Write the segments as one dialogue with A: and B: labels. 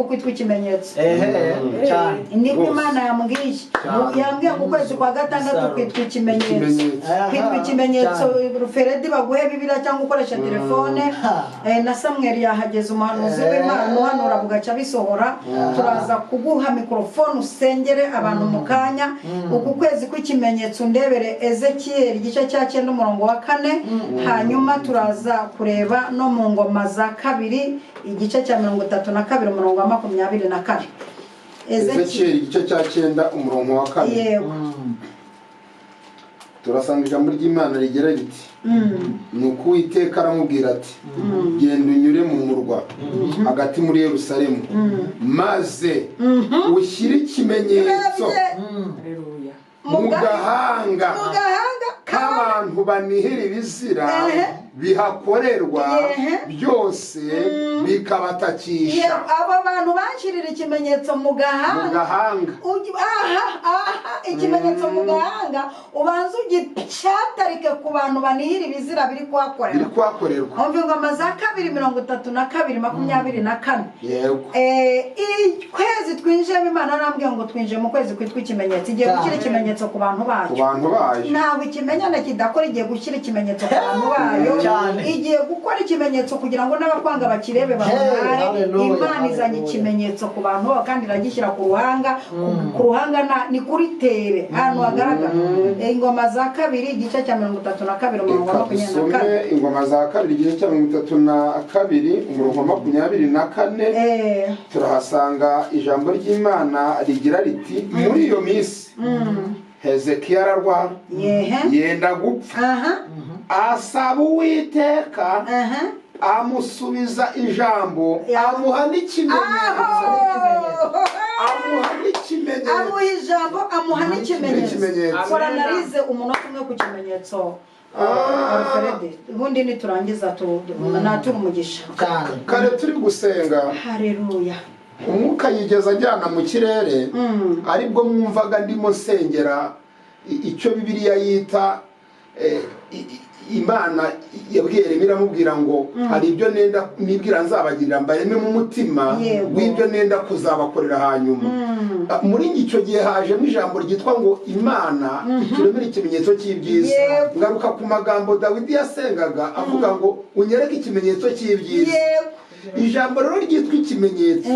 A: kwitwa ikimenyetso
B: cyane
A: niko Imana yambwiye ngo ukwezi kwa gatandatu kwitwa ikimenyetso Ruferedi baguhe Bibiliya cyangwa ukoresha telefone na Samuel yahageze umuhanuzi w'Imana uhanura bugaca bisohora turaza kuguha mikrofone usengere abantu mu kanya uku kwezi kw'ikimenyetso ndebere Ezekiel igice cya 9 umurongo wa 4 hanyuma turaza kureba no mu ngoma za kabiri igice cya 32 umurongo wa 24
C: Ezekiel igice cya 9 umurongo wa 4
A: yego
C: turasanga ijambo ry'Imana rigira riti nuko Uwiteka aramubwira ati genda unyure mu murwa hagati muri Yerusalemu maze ushyire ikimenyetso mu gahanga k'abantu banihira ibizira bihakorerwa byose bikabatakisha
A: abo bantu banshirira ikimenyetso mu gahanga ikimenyetso mu gahanga ubanza ugicatarike ku bantu banihira ibizira biri kuhakorerwa umva ingoma za 2:32-24
C: yego
A: kwezi twinjemo Imana arambwiye ngo twinje mu kwezi kwitwa ikimenyetso igiye gushyira ikimenyetso ku bantu bayo ntawe ikimenyane kidakora igiye gushyira ikimenyetso ku bantu bayo igiye gukora ikimenyetso kugira ngo n'abakwanga bakirebe bamuhare Imana izanye ikimenyetso ku bantu kandi iragishyira ku ruhanga ni kuri tere ahantu hagaragara ingoma za kabiri igice cya 32 umurongo wa 24
C: ingoma za kabiri igice cya 32 umurongo wa 24 turahasanga ijambo ry'Imana rigira riti muri iyo minsi Hezekiya ararwara yenda gupfa asaba Uwiteka amusubiza ijambo amuha n'ikimenyetso amuha n'ikimenyetso akora analize umunota umwe ku kimenyetso Alfred ubundi niturangiza naturi umugisha kare turi gusenga
A: haleluya
C: umwuka yigeza ajyana mu kirere aribwo mwumvaga ndimo nsengera icyo Bibiliya yita Imana yabwiye iramubwira ngo hari ibyo nenda nibwira nzabagirira mbareme mu mutima w'ibyo nenda kuzabakorera hanyuma muri icyo gihe haje mu ijambo ryitwa ngo Imana ituremera ikimenyetso cy'ibyiza ngaruka ku magambo Dawidi yasengaga avuga ngo unyereke ikimenyetso cy'ibyiza ijambo rero ryitwa ikimenyetso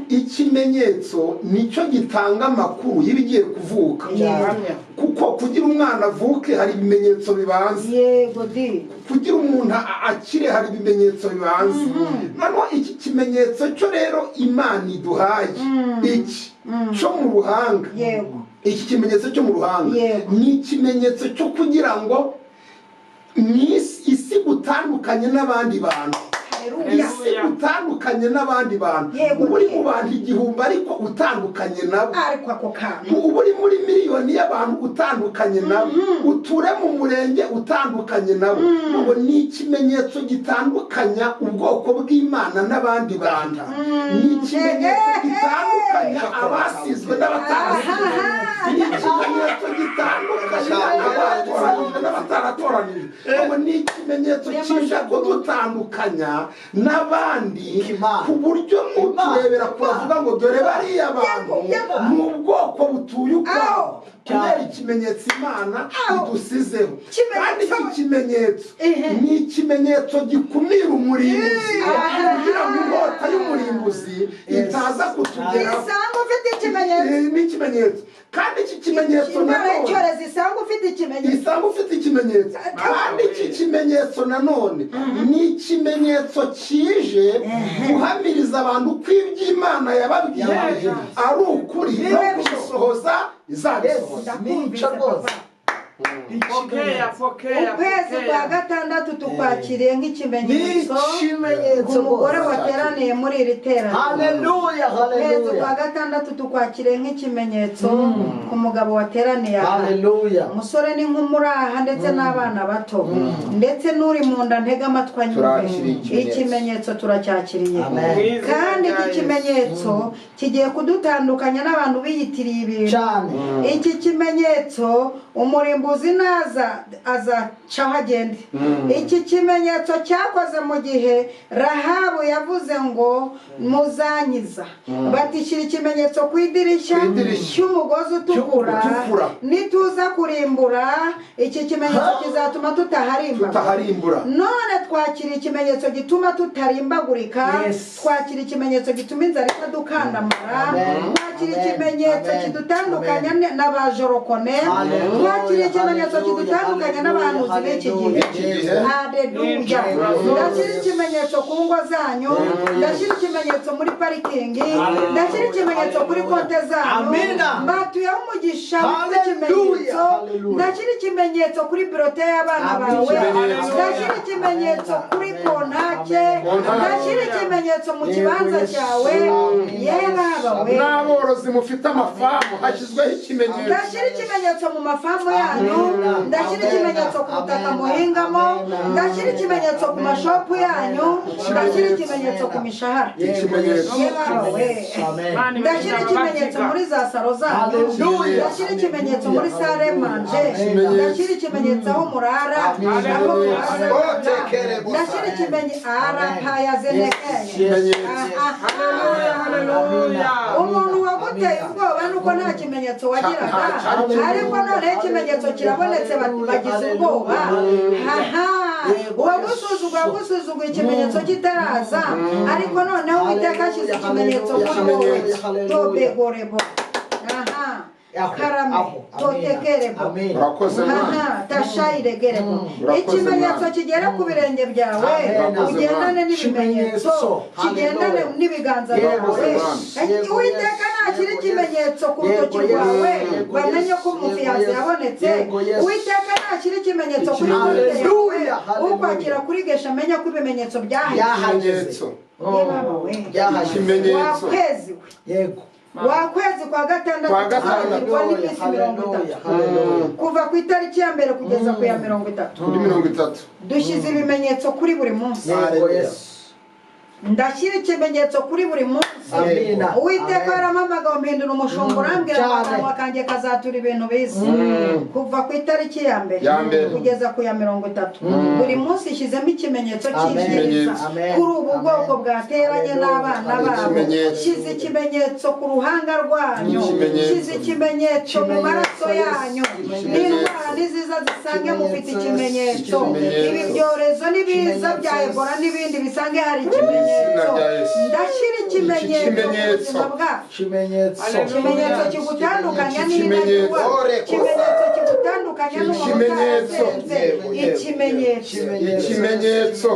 C: ikimenyetso nicyo gitanga amakuru y'ibigiye kuvuka kuko kugira umwana avuke hari ibimenyetso bibanza kugira umuntu akire hari ibimenyetso bibanza noneho iki kimenyetso cyo rero Imana iduhaye iki cyo mu ruhanga iki kimenyetso cyo mu ruhanga ni ikimenyetso cyo kugira ngo isi gutandukanye n'abandi bantu isi utandukanye n'abandi bantu uri mu bantu igihumbi ariko utandukanye nabo uri muri miliyoni y'abantu utandukanye nabo uture mu murenge utandukanye nabo ngo ni ikimenyetso gitandukanya ubwoko bw'Imana n'abandi bantu ni ikimenyetso gitandukanya abasizwe n'abatarasizwe ni ikimenyetso gitandukanya abatoranijwe n'abataratoranijwe ngo ni ikimenyetso kije kudutandukanya n'abandi ku buryo muturebera kuvuga ngo dore bariya bantu mu bwoko butuye ukwabo kubera ikimenyetso Imana idusizeho kandi iki kimenyetso ni ikimenyetso gikumira umurimbuzi kugira ngo inkota y'umurimbuzi itaza kutugeraho ni ikimenyetso kandi iki kimenyetso nanone isanga ufite ikimenyetso kandi iki kimenyetso nanone ni ikimenyetso kije guhamiriza abantu ko iby'Imana yababwiye ari ukuri no kubisohoza izabisohoza
A: ukwezi kwa gatandatu tukwakiriye nk'ikimenyetso umugore wateraniye muri iri teraniro ukwezi kwa gatandatu tukwakiriye nk'ikimenyetso ku mugabo wateraniye aha umusore n'inkumi aha ndetse n'abana bato ndetse n'uri mu nda ntega amatwi anyumve ikimenyetso turacyakiriye kandi iki kimenyetso kigiye kudutandukanya n'abantu biyitiriye ibintu iki kimenyetso umurimbo umurimbuzi naza azacaho agende. Iki kimenyetso cyakoze mu gihe Rahabu yavuze ngo muzanyiza, batishyira ikimenyetso ku idirishya cy'umugozi utukura, nituza kurimbura iki kimenyetso kizatuma tutaharimbura. None twakira ikimenyetso gituma tutarimbagurika, twakira ikimenyetso gituma inzara itadukandamara, twakira ikimenyetso kidutandukanya n'abajorokone, twakira ikimenyetso kidutandukanya n'abahanuzi b'iki gihe. Haleluya. Ndashyira ikimenyetso ku ngo zanyu, ndashyira ikimenyetso muri parikingi, ndashyira ikimenyetso kuri konte zanyu, mbatuyeho umugisha w'ikimenyetso, ndashyira ikimenyetso kuri birote y'abana bawe, ndashyira ikimenyetso kuri kontake, ndashyira ikimenyetso mu kibanza cyawe. Yebabawe
C: n'aborozi mufite amafamu hashyizweho ikimenyetso,
A: ndashyira ikimenyetso mu mafamu yanyu, ndashyira ikimenyetso ku butaka muhingamo, ndashyira ikimenyetso ku mashopu yanyu, ndashyira ikimenyetso ku mishahara. Yebabawe ndashyira ikimenyetso muri za saro zanyu, ndashyira ikimenyetso muri sale manje, ndashyira ikimenyetso aho murara, ndashyira ikimenyetso arapaya zenekeye. Umuntu waguteye ubwoba nuko nta kimenyetso wagiraga, ariko noneho ikimenyetso kirabonetse bagize ubwoba. Uwagusuzugura ikimenyetso kitaraza, ariko noneho Uwiteka ashyize ikimenyetso kuri wowe. Tobegorebo karame totekerebo tashayiregerebo. Ikimenyetso kigera ku birenge byawe, ugendane n'ibimenyetso, kigendane n'ibiganza byawe. Uwiteka nashyira ikimenyetso ku rutoki rwawe, bamenye ko umufiyanse yabonetse. Uwiteka nashyira ikimenyetso kuri yawe, ukwakira kuri gesha amenye ko ibimenyetso byahageze. Wakwezi wakwezi kwa gatandatu n'iminsi 30, kuva ku itariki ya mbere kugeza ku ya 30. Dushyize ibimenyetso kuri buri munsi. ndashyira ikimenyetso kuri buri munsi. Uwiteka arampamagara mpindura umushumba urambwira ngo akanwa kanjye kazatura ibintu biza kuva ku itariki ya mbere kugeza ku ya 30. Buri munsi ishyizemo ikimenyetso cy'ibyiza kuri ubu bwoko bwateranye n'abana babo. Shyize ikimenyetso ku ruhanga rwanyu, shyize ikimenyetso mu maraso yanyu. N'indwara niziza zisange mufite ikimenyetso. Ibi byorezo n'ibiza bya Ebola n'ibindi bisange hari ikimenyetso. Ndashyira ikimenyetso ikimenyetso kigutandukanya n'inanirwa, ikimenyetso kigutandukanya n'umusaza, ikimenyetso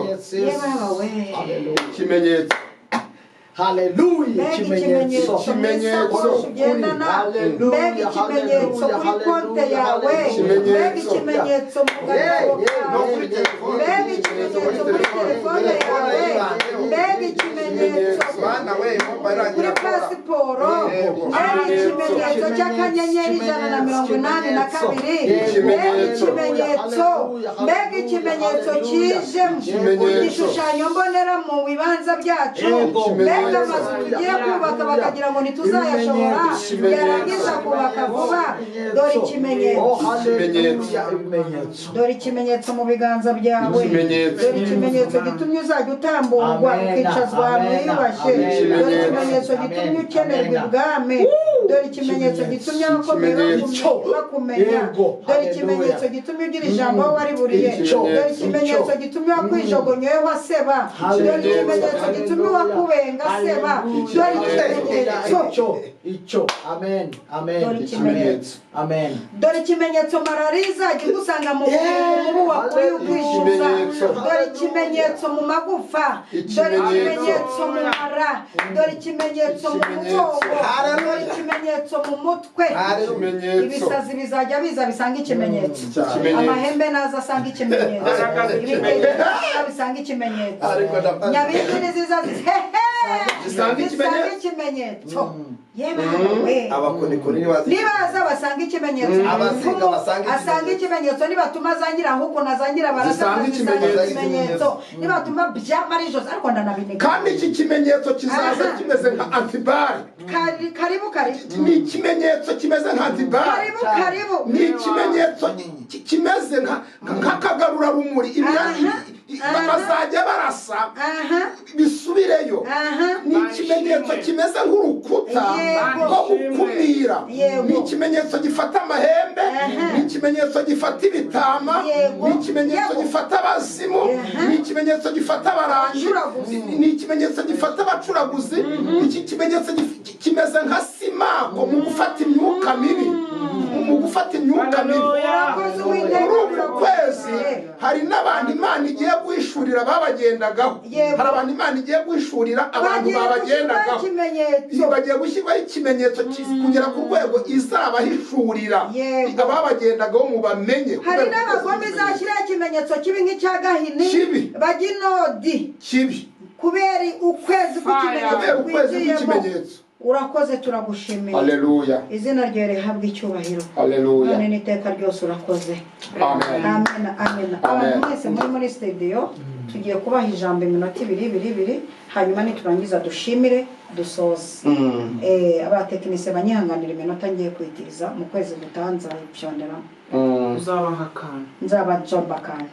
A: Hallelujah. Ikimenyetso ugendana, mbega ikimenyetso kuri konte yawe, mbega ikimenyetso mu gatabo kawe, mbega ikimenyetso kuri telefone yawe, mbega ikimenyetso kuri pasiporo, mbega ikimenyetso cy'akanyenyeri 182, mbega ikimenyetso kijemo igishushanyo mbonera mu bibanza byacu, amazu tugiye kubaka bakagira ngo ntituzayashobora, yarangiza kubaka vuba. Dore ikimenyetso mu biganza byawe, dore ikimenyetso gitumye uzajya utambugwa ukicazwa ahantu hiyubashye, dore ikimenyetso gitumye ukenerwa ibwami, dore ikimenyetso gitumye abakomeye bakumenya, dore ikimenyetso gitumye ugira ijambo aho wariburiye, dore ikimenyetso gitumye wakwijogonyoye waseba, dore ikimenyetso gitumye wakubenga seba, dore ikimenyetso. Amen. Dore ikimenyetso malariza gusanga mu mubu wakuri ukwishyuza, dore ikimenyetso mu magufa, dore ikimenyetso mu mara, dore ikimenyetso mu mugongo, dore ikimenyetso mu mutwe. Ibisazi bizajya biza bisanga ikimenyetso, amahembe naza asanga ikimenyetso, ibitenge bisanga ikimenyetso, nyabingi niziza
C: zisanga
A: ikimenyetso yewe
B: abakonikoni
A: nibaza basanga ikimenyetso
B: abasenga basanga
A: asanga ikimenyetso nibatuma zangira ahubwo nazangira barasanga ikimenyetso nibatuma byamarijo ariko ndanabinika
C: kandi iki kimenyetso kizaza kimeze nka antibari
A: karibu
C: ni ikimenyetso kimeze nka antibari
A: karibu
C: ni ikimenyetso kimeze nk'akagarura rumuri bazajya barasa bisubireyo ni ikimenyetso kimeze nk'urukuta rwo gukumira ni ikimenyetso gifata amahembe ni ikimenyetso gifata ibitama ni ikimenyetso gifata abazimu ni ikimenyetso gifata abarangi ni ikimenyetso gifata abacuraguzi iki kimenyetso kimeze nka simako mu gufata imyuka mibi muri uku kwezi hari n'abantu Imana igiye guhishurira babagendagaho hari abantu Imana igiye guhishurira abantu babagendagaho bagiye gushyirwaho ikimenyetso kugera ku rwego izabahishurira ababagendagaho mu bamenye
A: hari n'abagome izashyiraho ikimenyetso kibi nk'icya Gahini baginodi
C: kibi
A: kubera ukwezi
C: kw'ikimenyetso
A: urakoze turagushimira
C: haleluya
A: izina ryawe rihabwa icyubahiro
C: haleluya
A: none n'iteka ryose urakoze amen abantu mwese muri studio tugiye kubaha ijambo iminota ibiri hanyuma niturangiza dushimire dusoze abatekinisiye banyihanganira iminota ngiye kwitiza mu kwezi gutaha nzayipyonderamo
D: uzabaha akantu
A: nzabajomba akantu